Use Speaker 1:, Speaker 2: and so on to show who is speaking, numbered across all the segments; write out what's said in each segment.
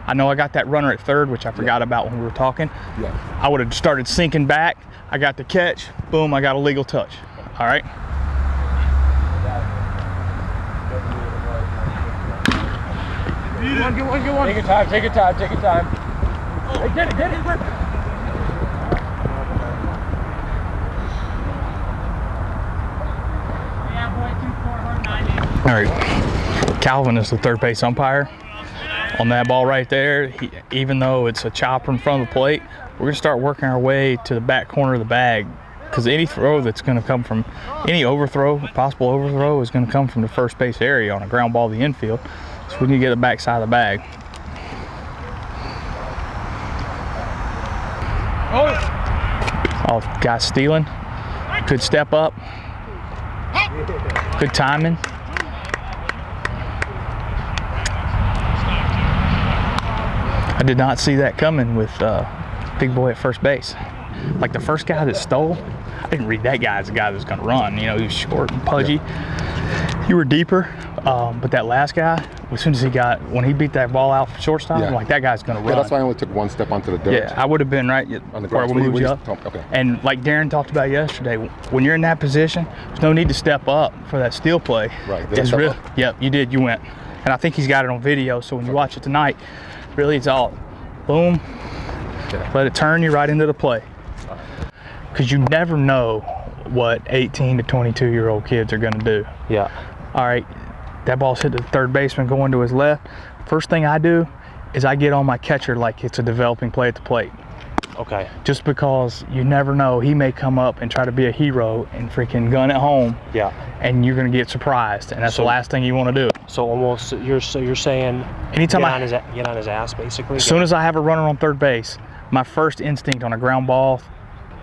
Speaker 1: I know I got that runner at third, which I forgot about when we were talking.
Speaker 2: Yeah.
Speaker 1: I would have started sinking back. I got the catch. Boom, I got a legal touch. All right.
Speaker 3: Get one.
Speaker 4: Take your time, take your time, take your time.
Speaker 3: Hey, get it.
Speaker 1: All right. Calvin is the third base umpire on that ball right there. Even though it's a chopper in front of the plate, we're gonna start working our way to the back corner of the bag, because any throw that's gonna come from any possible overthrow is gonna come from the first base area on a ground ball to the infield. So we need to get the back side of the bag. Oh, guy stealing. Good step up. Good timing. I did not see that coming with Big Boy at first base. Like the first guy that stole, I didn't read that guy as a guy that was going to run. You know, he was short and pudgy. You were deeper, but that last guy, as soon as when he beat that ball out for shortstop, I'm like, that guy's going to run.
Speaker 2: Yeah, that's why I only took one step onto the dirt.
Speaker 1: Yeah, I would have been right
Speaker 2: on the
Speaker 1: where
Speaker 2: ground.
Speaker 1: we moved you up.
Speaker 2: Okay.
Speaker 1: And like Darren talked about yesterday, when you're in that position, there's no need to step up for that steal play.
Speaker 2: Right. Did I step up?
Speaker 1: Yep, you did. You went. And I think he's got it on video, so when you watch it tonight, really it's all boom, let it turn you right into the play. Because you never know what 18 to 22-year-old kids are going to do.
Speaker 4: Yeah.
Speaker 1: All right, that ball's hit the third baseman going to his left. First thing I do is I get on my catcher like it's a developing play at the plate.
Speaker 4: Okay.
Speaker 1: Just because you never know, he may come up and try to be a hero and freaking gun it home.
Speaker 4: Yeah.
Speaker 1: And you're going to get surprised, and that's the last thing you want to do.
Speaker 4: So almost, you're saying
Speaker 1: anytime
Speaker 4: get on his ass, basically.
Speaker 1: As soon as I have a runner on third base, my first instinct on a ground ball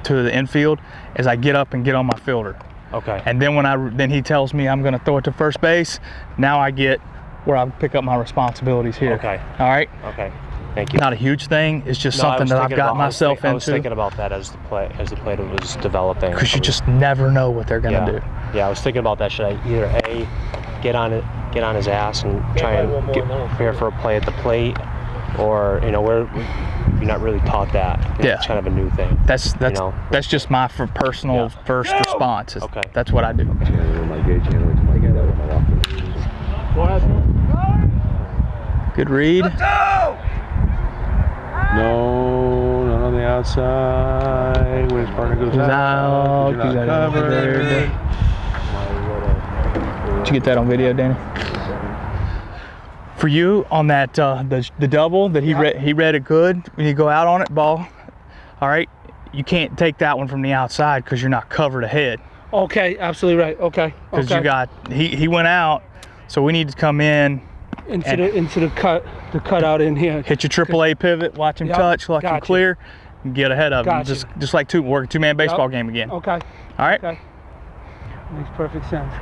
Speaker 1: to the infield is I get up and get on my fielder.
Speaker 4: Okay.
Speaker 1: And then then he tells me I'm going to throw it to first base. Now I get where I pick up my responsibilities here.
Speaker 4: Okay.
Speaker 1: All right.
Speaker 4: Okay. Thank you.
Speaker 1: Not a huge thing. It's just something that I've got myself into.
Speaker 4: I was thinking about that as the play was developing.
Speaker 1: Because you just never know what they're going to do.
Speaker 4: Yeah, I was thinking about that. Should I either A, get on his ass and try and get prepare for a play at the plate, or you're not really taught that. It's kind of a new thing.
Speaker 1: That's just my personal first response.
Speaker 4: Okay.
Speaker 1: That's what I do. Good read.
Speaker 5: No, not on the outside. When his partner goes out,
Speaker 1: You got it over there. Did you get that on video, Danny? For you on that the double that he read it good when you go out on it ball. All right, you can't take that one from the outside because you're not covered ahead.
Speaker 3: Okay, absolutely right. Okay.
Speaker 1: Because you got he went out, so we need to come in
Speaker 3: into the cut out in here.
Speaker 1: Hit your AAA pivot, watch him touch, watch him clear, and get ahead of him. Just like work a two-man baseball game again.
Speaker 3: Okay.
Speaker 1: All right.
Speaker 3: Okay. Makes perfect sense.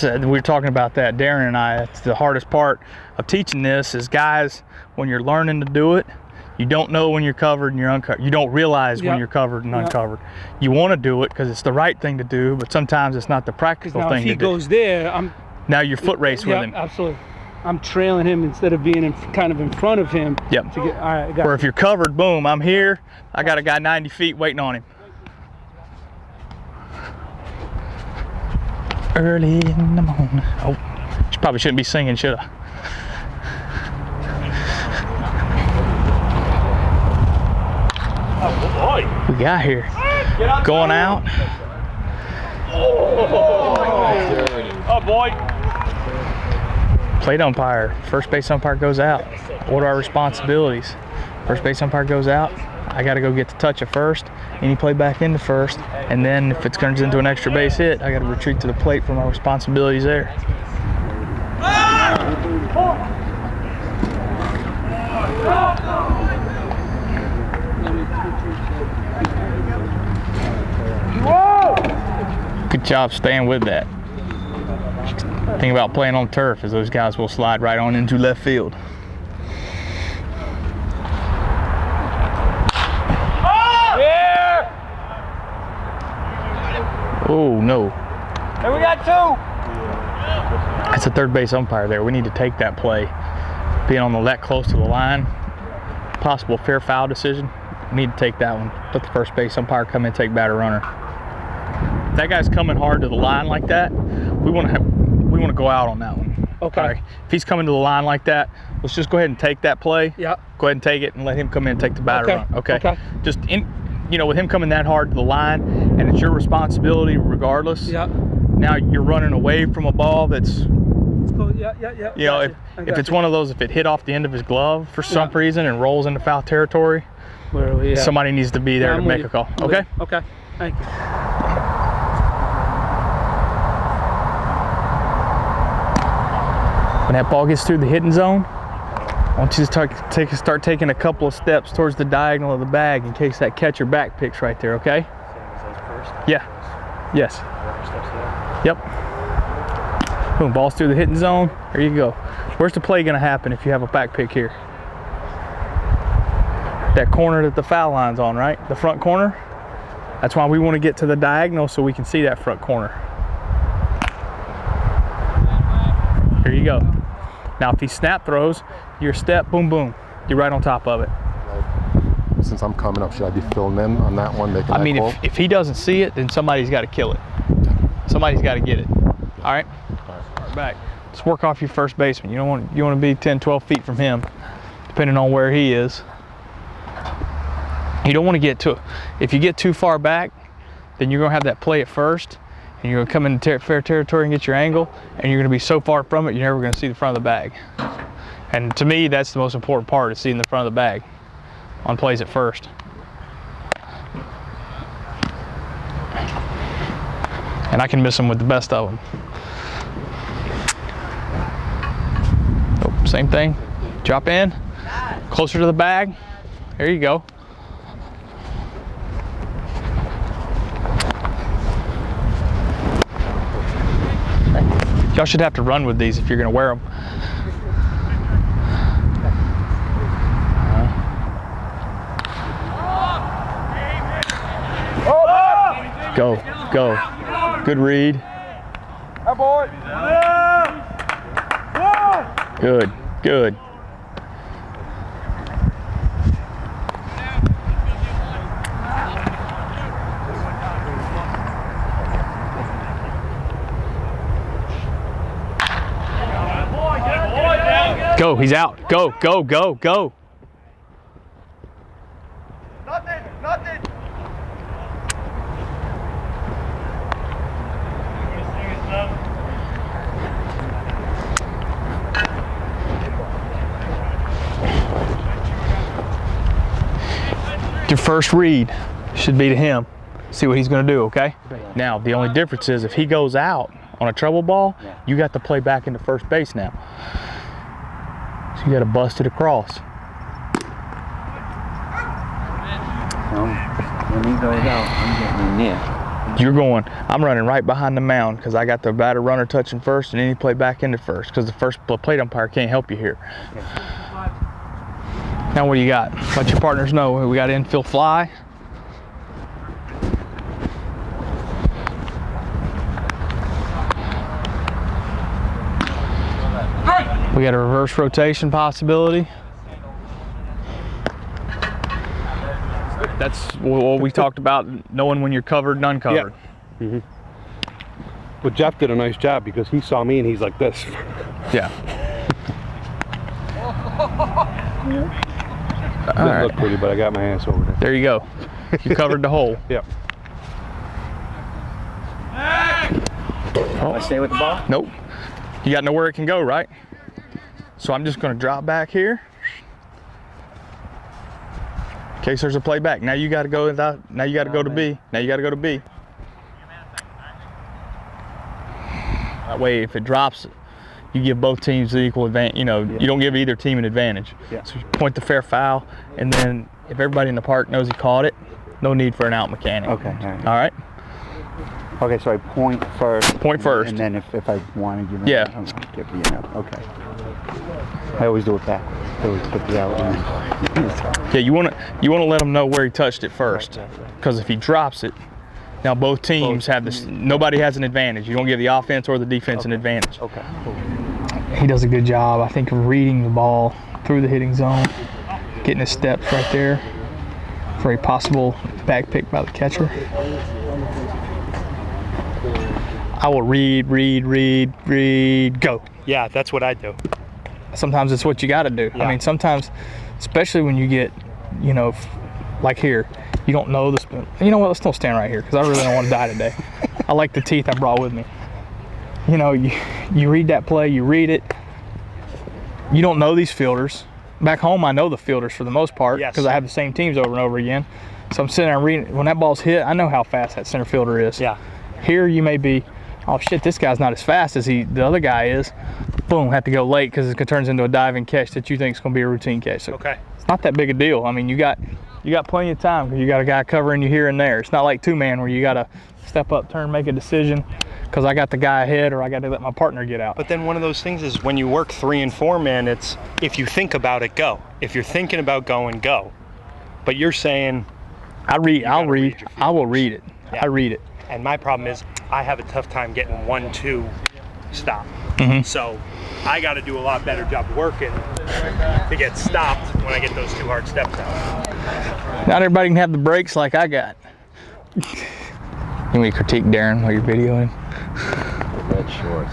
Speaker 1: We were talking about that, Darren and I. It's the hardest part of teaching this is, guys, when you're learning to do it, you don't know when you're covered and you're uncovered. You don't realize when you're covered and uncovered. You want to do it because it's the right thing to do, but sometimes it's not the practical thing to do.
Speaker 3: If he goes there,
Speaker 1: now you're foot race with him.
Speaker 3: Absolutely. I'm trailing him instead of being kind of in front of him.
Speaker 1: Yep.
Speaker 3: To get, all right,
Speaker 1: or if you're covered, boom, I'm here. I got a guy 90 feet waiting on him. Early in the morning. Oh, probably shouldn't be singing, should I?
Speaker 3: Oh boy.
Speaker 1: We got here. Going out.
Speaker 3: Oh boy.
Speaker 1: Plate umpire. First base umpire goes out. What are our responsibilities? First base umpire goes out. I got to go get the touch at first. Any play back into first. And then if it turns into an extra base hit, I got to retreat to the plate for my responsibilities there. Good job staying with that. The thing about playing on turf is those guys will slide right on into left field. Oh no.
Speaker 3: And we got two.
Speaker 1: That's a third base umpire there. We need to take that play being on that close to the line, possible fair foul decision, we need to take that one. Let the first base umpire come in and take batter runner. If that guy's coming hard to the line like that, we want to go out on that one.
Speaker 3: Okay.
Speaker 1: All right. If he's coming to the line like that, let's just go ahead and take that play.
Speaker 3: Yeah.
Speaker 1: Go ahead and take it and let him come in and take the batter run. Okay.
Speaker 3: Okay.
Speaker 1: Just with him coming that hard to the line, and it's your responsibility regardless.
Speaker 3: Yeah.
Speaker 1: Now you're running away from a ball that's,
Speaker 3: Cool. Yeah.
Speaker 1: you know, if it's one of those, if it hit off the end of his glove for some reason and rolls into foul territory,
Speaker 3: Where are we at?
Speaker 1: somebody needs to be there to make a call. Okay?
Speaker 3: Okay. Thank you.
Speaker 1: When that ball gets through the hitting zone, I want you to start taking a couple of steps towards the diagonal of the bag in case that catcher back picks right there, okay? Yeah. Yes. Yep. Boom, ball's through the hitting zone. There you go. Where's the play gonna happen if you have a back pick here? That corner that the foul line's on, right? The front corner. That's why we want to get to the diagonal so we can see that front corner. There you go. Now if he snap throws, your step, boom, boom. You're right on top of it.
Speaker 2: Since I'm coming up, should I be filling in on that one? Making
Speaker 1: I mean,
Speaker 2: that call?
Speaker 1: if he doesn't see it, then somebody's got to kill it. Somebody's got to get it. All right? Start back. Let's work off your first baseman. You want to be 10, 12 feet from him, depending on where he is. You don't want to get if you get too far back, then you're going to have that play at first, and you're going to come into fair territory and get your angle, and you're going to be so far from it, you're never going to see the front of the bag. And to me, that's the most important part, is seeing the front of the bag on plays at first. And I can miss them with the best of them. Oh, same thing. Drop in, closer to the bag. There you go. Y'all should have to run with these if you're going to wear them. Go. Good read. Good. Go, he's out. Go.
Speaker 6: Nothing.
Speaker 1: Your first read should be to him. See what he's going to do, okay? Now, the only difference is if he goes out on a trouble ball, you got to play back into first base now. So you got to bust it across.
Speaker 6: When he goes out, I'm getting in there.
Speaker 1: You're going, I'm running right behind the mound because I got the batter runner touching first, and then you play back into first because the first plate umpire can't help you here. Now what do you got? Let your partners know. We got infield fly. We got a reverse rotation possibility. That's what we talked about, knowing when you're covered and uncovered.
Speaker 5: Yeah. Well, Jeff did a nice job because he saw me and he's like this.
Speaker 1: Yeah.
Speaker 5: Doesn't look pretty, but I got my ass over there.
Speaker 1: There you go. You covered the hole.
Speaker 5: Yep.
Speaker 6: I stay with the ball?
Speaker 1: Nope. You got nowhere it can go, right? So I'm just going to drop back here in case there's a play back. Now you got to go. Now you got to go to B. Now you got to go to B. That way, if it drops, you give both teams the equal advantage. You know, you don't give either team an advantage.
Speaker 5: Yeah.
Speaker 1: So you point the fair foul, and then if everybody in the park knows he caught it, no need for an out mechanic.
Speaker 6: Okay.
Speaker 1: All right.
Speaker 6: Okay, so I point first.
Speaker 1: Point first.
Speaker 6: And then if I want to give it,
Speaker 1: Yeah.
Speaker 6: I'm going to give the out. Okay. I always do it backwards. I always put the out in.
Speaker 1: Yeah, you want to let him know where he touched it first, because if he drops it, now both teams have this. Nobody has an advantage. You don't give the offense or the defense an advantage.
Speaker 6: Okay. Cool.
Speaker 1: he does a good job, I think, of reading the ball through the hitting zone, getting his steps right there for a possible back pick by the catcher. I will read, go.
Speaker 4: Yeah, that's what I do.
Speaker 1: Sometimes it's what you got to do.
Speaker 4: Yeah.
Speaker 1: I mean, sometimes, especially when you get, you know, like here, you don't know the spin. You know what? Let's don't stand right here because I really don't want to die today. I like the teeth I brought with me. You know, you read that play, you read it. You don't know these fielders. Back home, I know the fielders for the most part because I have the same teams over and over again. So I'm sitting there reading. When that ball's hit, I know how fast that center fielder is.
Speaker 4: Yeah.
Speaker 1: Here you may be, oh shit, this guy's not as fast as the other guy is. Boom, have to go late because it turns into a diving catch that you think is going to be a routine catch. So
Speaker 4: Okay.
Speaker 1: it's not that big a deal. I mean, you got plenty of time because you got a guy covering you here and there. It's not like two-man where you got to step up, turn, make a decision because I got the guy ahead or I got to let my partner get out.
Speaker 4: But then one of those things is when you work 3 and 4 man, it's if you think about it, go. If you're thinking about going, go. But you're saying
Speaker 1: I will read it.
Speaker 4: Yeah.
Speaker 1: I read it.
Speaker 4: And my problem is I have a tough time getting 1-2 stop. So I got to do a lot better job working to get stopped when I get those 2 hard steps out.
Speaker 1: Not everybody can have the breaks like I got. You want me to critique Darren while you're videoing?
Speaker 2: The red shorts.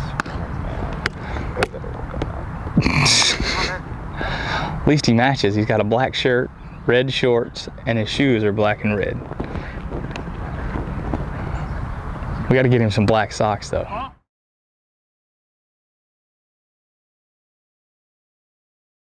Speaker 1: At least he matches. He's got a black shirt, red shorts, and his shoes are black and red. We got to get him some black socks though.